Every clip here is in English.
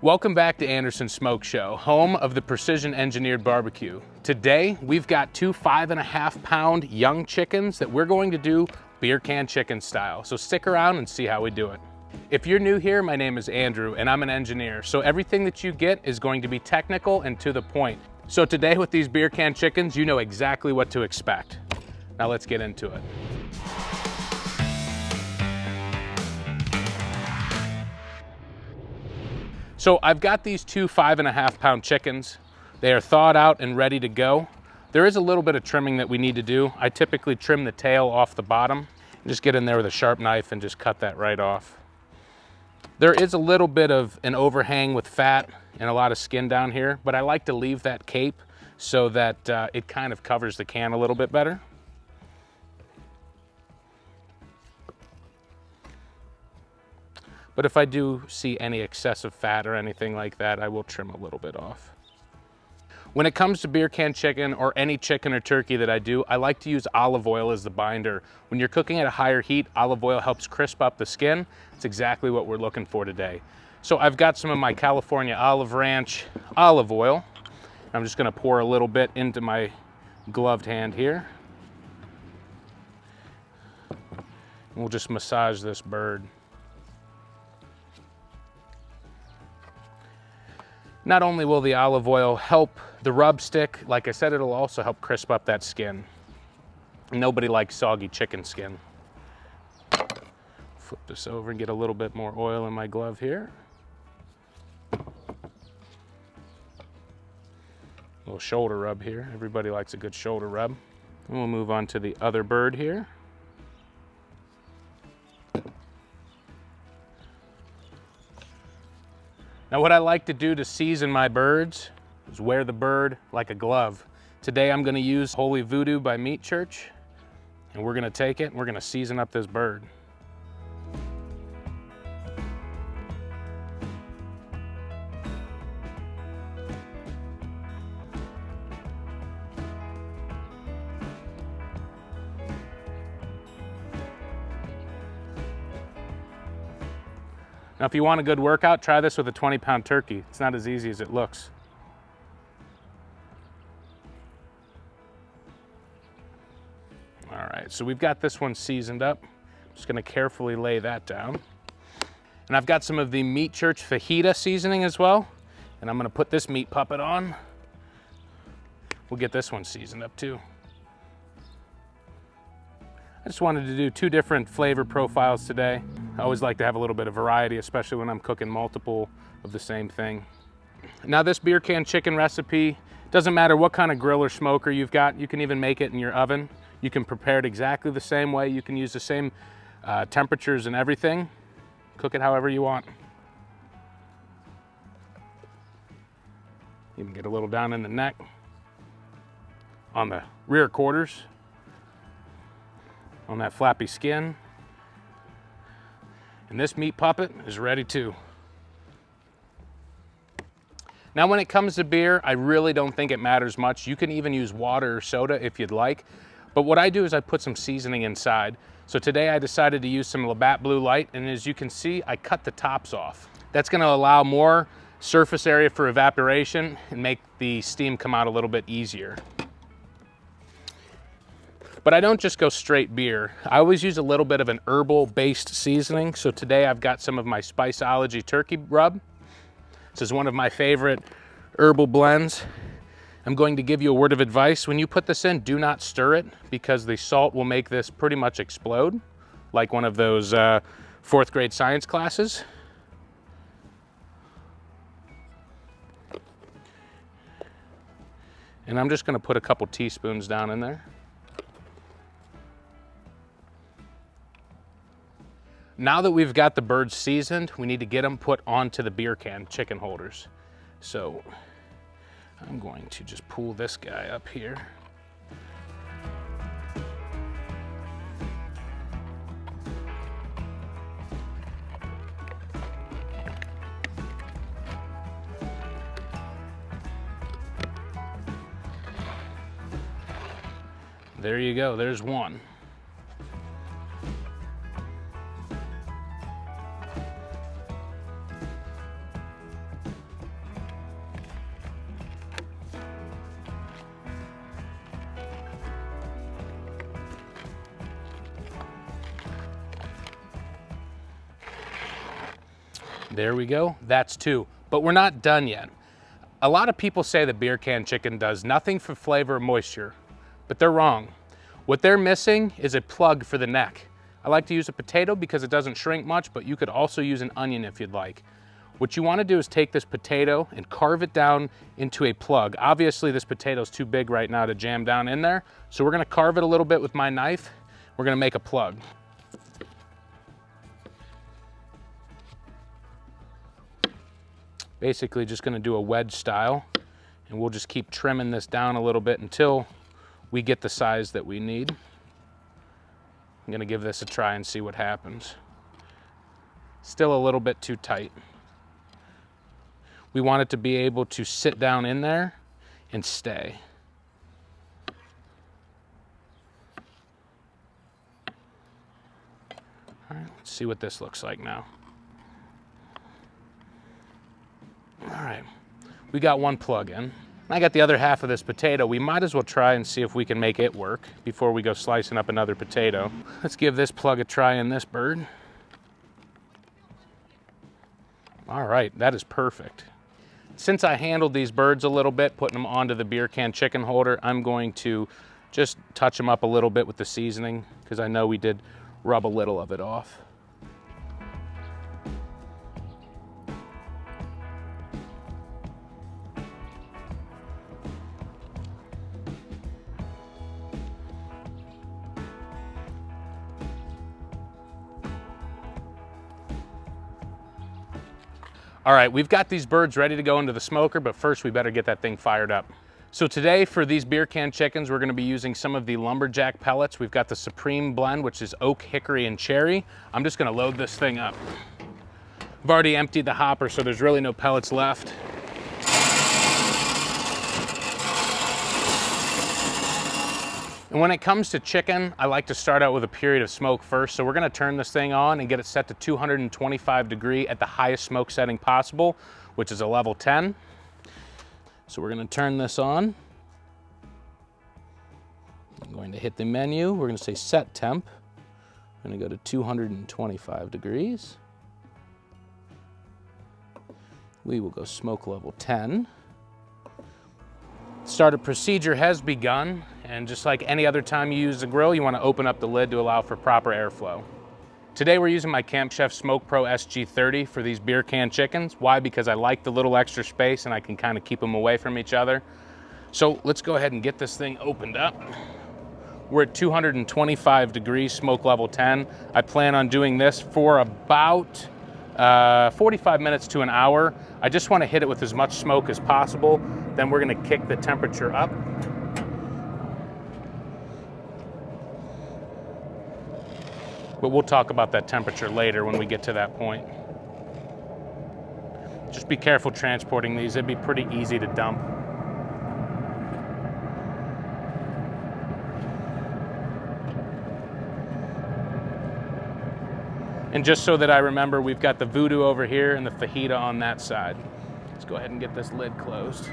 Welcome back to Anderson's Smoke Show, home of the precision engineered barbecue. Today, we've got two 5.5 pound young chickens that we're going to do beer can chicken style. So stick around and see how we do it. If you're new here, my name is Andrew and I'm an engineer. So everything that you get is going to be technical and to the point. So today with these beer can chickens, you know exactly what to expect. Now let's get into it. So I've got these two 5.5 pound chickens. They are thawed out and ready to go. There is a little bit of trimming that we need to do. I typically trim the tail off the bottom. Just get in there with a sharp knife and just cut that right off. There is a little bit of an overhang with fat and a lot of skin down here, but I like to leave that cape so that it kind of covers the can a little bit better. But if I do see any excessive fat or anything like that, I will trim a little bit off. When it comes to beer can chicken or any chicken or turkey that I do, I like to use olive oil as the binder. When you're cooking at a higher heat, olive oil helps crisp up the skin. It's exactly what we're looking for today. So I've got some of my California Olive Ranch olive oil. I'm just gonna pour a little bit into my gloved hand here. We'll just massage this bird. Not only will the olive oil help the rub stick, like I said, it'll also help crisp up that skin. Nobody likes soggy chicken skin. Flip this over and get a little bit more oil in my glove here. A little shoulder rub here. Everybody likes a good shoulder rub. And we'll move on to the other bird here. Now what I like to do to season my birds is wear the bird like a glove. Today I'm gonna use Holy Voodoo by Meat Church, and we're gonna take it and we're gonna season up this bird. Now, if you want a good workout, try this with a 20-pound turkey. It's not as easy as it looks. All right, so we've got this one seasoned up. I'm just gonna carefully lay that down. And I've got some of the Meat Church fajita seasoning as well. And I'm gonna put this meat puppet on. We'll get this one seasoned up too. I just wanted to do two different flavor profiles today. I always like to have a little bit of variety, especially when I'm cooking multiple of the same thing. Now this beer can chicken recipe, doesn't matter what kind of grill or smoker you've got, you can even make it in your oven. You can prepare it exactly the same way. You can use the same temperatures and everything. Cook it however you want. You can get a little down in the neck, on the rear quarters, on that flappy skin. And this meat puppet is ready too. Now when it comes to beer, I really don't think it matters much. You can even use water or soda if you'd like. But what I do is I put some seasoning inside. So today I decided to use some Labatt Blue Light, and as you can see, I cut the tops off. That's gonna allow more surface area for evaporation and make the steam come out a little bit easier. But I don't just go straight beer. I always use a little bit of an herbal-based seasoning. So today I've got some of my Spiceology turkey rub. This is one of my favorite herbal blends. I'm going to give you a word of advice. When you put this in, do not stir it because the salt will make this pretty much explode, like one of those 4th grade science classes. And I'm just gonna put a couple teaspoons down in there. Now that we've got the birds seasoned, we need to get them put onto the beer can chicken holders. So I'm going to just pull this guy up here. There you go, there's one. There we go, that's 2. But we're not done yet. A lot of people say the beer can chicken does nothing for flavor or moisture, but they're wrong. What they're missing is a plug for the neck. I like to use a potato because it doesn't shrink much, but you could also use an onion if you'd like. What you want to do is take this potato and carve it down into a plug. Obviously this potato's too big right now to jam down in there, so we're going to carve it a little bit with my knife. We're going to make a plug. Basically just going to do a wedge style, and we'll just keep trimming this down a little bit until we get the size that we need. I'm going to give this a try and see what happens. Still a little bit too tight. We want it to be able to sit down in there and stay. All right, let's see what this looks like now. All right, we got one plug in. I got the other half of this potato. We might as well try and see if we can make it work before we go slicing up another potato. Let's give this plug a try in this bird. All right, that is perfect. Since I handled these birds a little bit, putting them onto the beer can chicken holder, I'm going to just touch them up a little bit with the seasoning because I know we did rub a little of it off. All right, we've got these birds ready to go into the smoker, but first we better get that thing fired up. So today for these beer can chickens, we're gonna be using some of the lumberjack pellets. We've got the Supreme blend, which is oak, hickory, and cherry. I'm just gonna load this thing up. I've already emptied the hopper, so there's really no pellets left. And when it comes to chicken, I like to start out with a period of smoke first. So we're gonna turn this thing on and get it set to 225 degree at the highest smoke setting possible, which is a level 10. So we're gonna turn this on. I'm going to hit the menu. We're gonna say set temp. I'm gonna go to 225 degrees. We will go smoke level 10. Startup procedure has begun, and just like any other time you use a grill, you want to open up the lid to allow for proper airflow. Today we're using my Camp Chef SmokePro SG30 for these beer can chickens. Why? Because I like the little extra space and I can kind of keep them away from each other. So let's go ahead and get this thing opened up. We're at 225 degrees, smoke level 10. I plan on doing this for about 45 minutes to an hour. I just want to hit it with as much smoke as possible. Then we're going to kick the temperature up. But we'll talk about that temperature later when we get to that point. Just be careful transporting these. It'd be pretty easy to dump. And just so that I remember, we've got the voodoo over here and the fajita on that side. Let's go ahead and get this lid closed.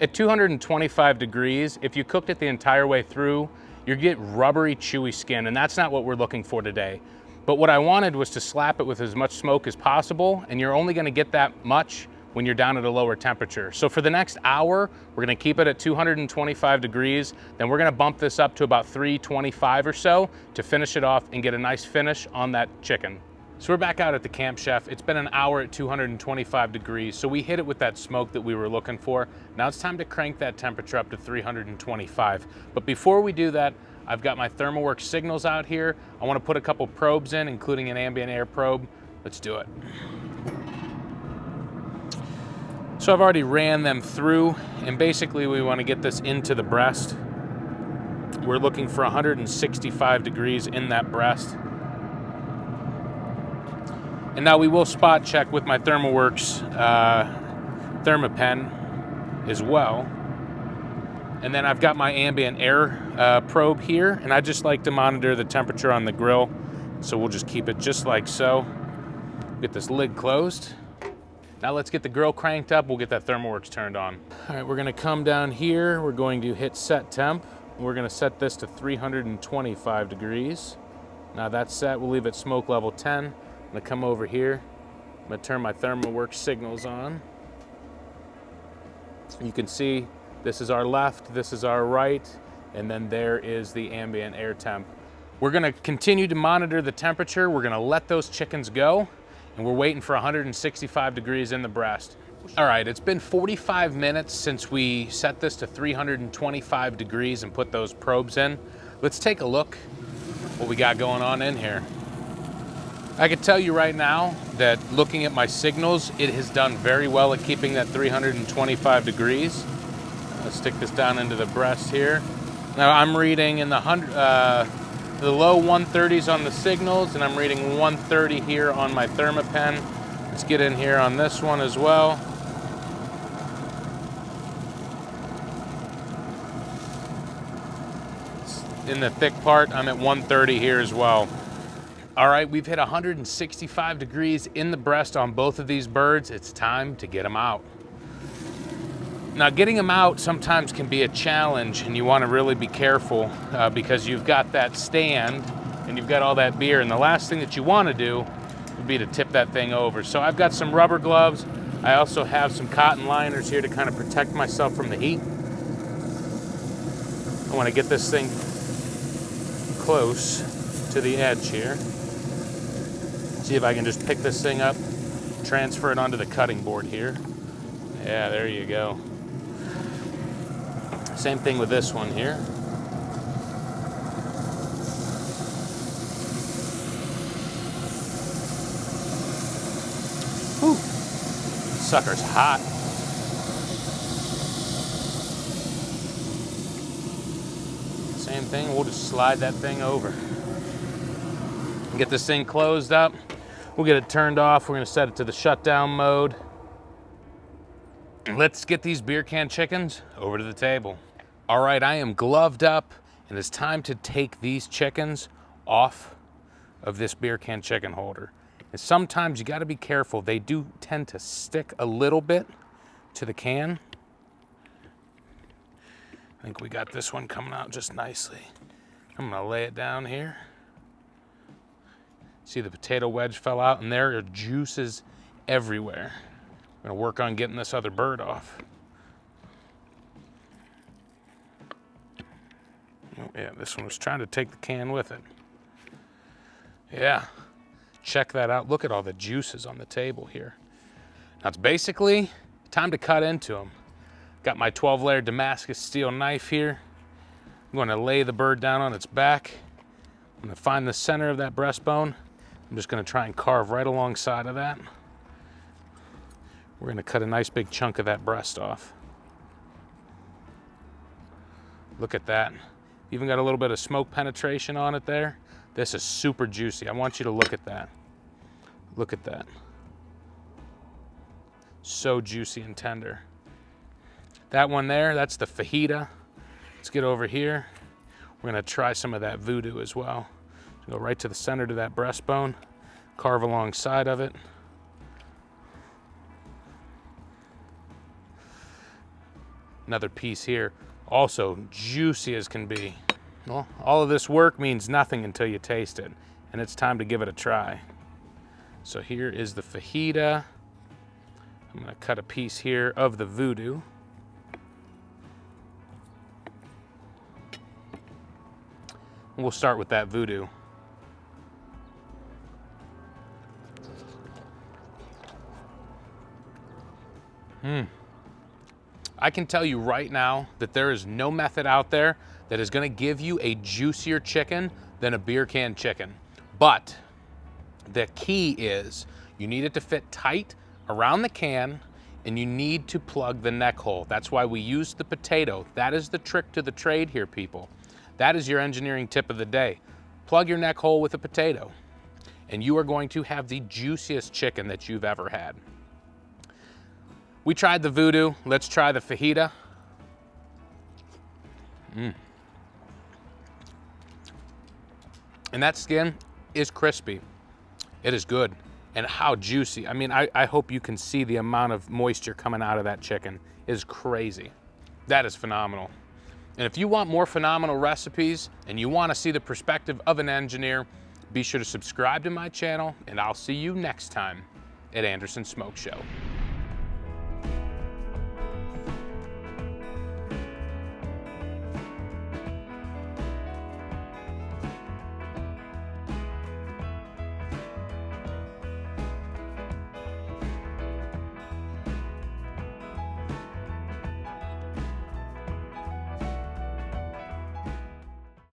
At 225 degrees, if you cooked it the entire way through, you get rubbery, chewy skin, and that's not what we're looking for today. But what I wanted was to slap it with as much smoke as possible, and you're only gonna get that much when you're down at a lower temperature. So for the next hour, we're gonna keep it at 225 degrees, then we're gonna bump this up to about 325 or so to finish it off and get a nice finish on that chicken. So we're back out at the Camp Chef. It's been an hour at 225 degrees, so we hit it with that smoke that we were looking for. Now it's time to crank that temperature up to 325. But before we do that, I've got my ThermoWorks signals out here. I wanna put a couple probes in, including an ambient air probe. Let's do it. So I've already ran them through, and basically we want to get this into the breast. We're looking for 165 degrees in that breast. And now we will spot check with my ThermoWorks ThermaPen as well. And then I've got my ambient air probe here, and I just like to monitor the temperature on the grill. So we'll just keep it just like so. Get this lid closed. Now let's get the grill cranked up. We'll get that ThermoWorks turned on. All right, we're gonna come down here. We're going to hit set temp. We're gonna set this to 325 degrees. Now that's set, we'll leave it smoke level 10. I'm gonna come over here, I'm gonna turn my ThermoWorks signals on. You can see this is our left, this is our right, and then there is the ambient air temp. We're gonna continue to monitor the temperature. We're gonna let those chickens go, and we're waiting for 165 degrees in the breast. All right, it's been 45 minutes since we set this to 325 degrees and put those probes in. Let's take a look what we got going on in here. I can tell you right now that looking at my signals, it has done very well at keeping that 325 degrees. Let's stick this down into the breast here. Now I'm reading in the low 130s on the signals, and I'm reading 130 here on my ThermoPen. Let's get in here on this one as well. In the thick part, I'm at 130 here as well. All right, we've hit 165 degrees in the breast on both of these birds. It's time to get them out. Now, getting them out sometimes can be a challenge, and you want to really be careful because you've got that stand and you've got all that beer, and the last thing that you want to do would be to tip that thing over. So I've got some rubber gloves. I also have some cotton liners here to kind of protect myself from the heat. I want to get this thing close to the edge here. See if I can just pick this thing up, transfer it onto the cutting board here. Yeah, there you go. Same thing with this one here. Whew. Sucker's hot. Same thing, we'll just slide that thing over. Get this thing closed up. We'll get it turned off. We're gonna set it to the shutdown mode. Let's get these beer can chickens over to the table. All right, I am gloved up, and it's time to take these chickens off of this beer can chicken holder. And sometimes you gotta be careful. They do tend to stick a little bit to the can. I think we got this one coming out just nicely. I'm gonna lay it down here. See, the potato wedge fell out, and there are juices everywhere. I'm gonna work on getting this other bird off. Oh, yeah, this one was trying to take the can with it. Yeah, check that out. Look at all the juices on the table here. Now it's basically time to cut into them. Got my 12-layer Damascus steel knife here. I'm going to lay the bird down on its back. I'm going to find the center of that breastbone. I'm just going to try and carve right alongside of that. We're going to cut a nice big chunk of that breast off. Look at that. Even got a little bit of smoke penetration on it there. This is super juicy. I want you to look at that. Look at that. So juicy and tender. That one there, that's the fajita. Let's get over here. We're gonna try some of that voodoo as well. Go right to the center to that breastbone, carve alongside of it. Another piece here, also juicy as can be. Well, all of this work means nothing until you taste it, and it's time to give it a try. So here is the fajita. I'm gonna cut a piece here of the voodoo. We'll start with that voodoo. I can tell you right now that there is no method out there that is gonna give you a juicier chicken than a beer can chicken. But the key is you need it to fit tight around the can, and you need to plug the neck hole. That's why we use the potato. That is the trick to the trade here, people. That is your engineering tip of the day. Plug your neck hole with a potato, and you are going to have the juiciest chicken that you've ever had. We tried the voodoo, let's try the fajita. And that skin is crispy. It is good. And how juicy. I mean, I hope you can see the amount of moisture coming out of that chicken. It is crazy. That is phenomenal. And if you want more phenomenal recipes and you want to see the perspective of an engineer, be sure to subscribe to my channel, and I'll see you next time. at Anderson Smoke Show.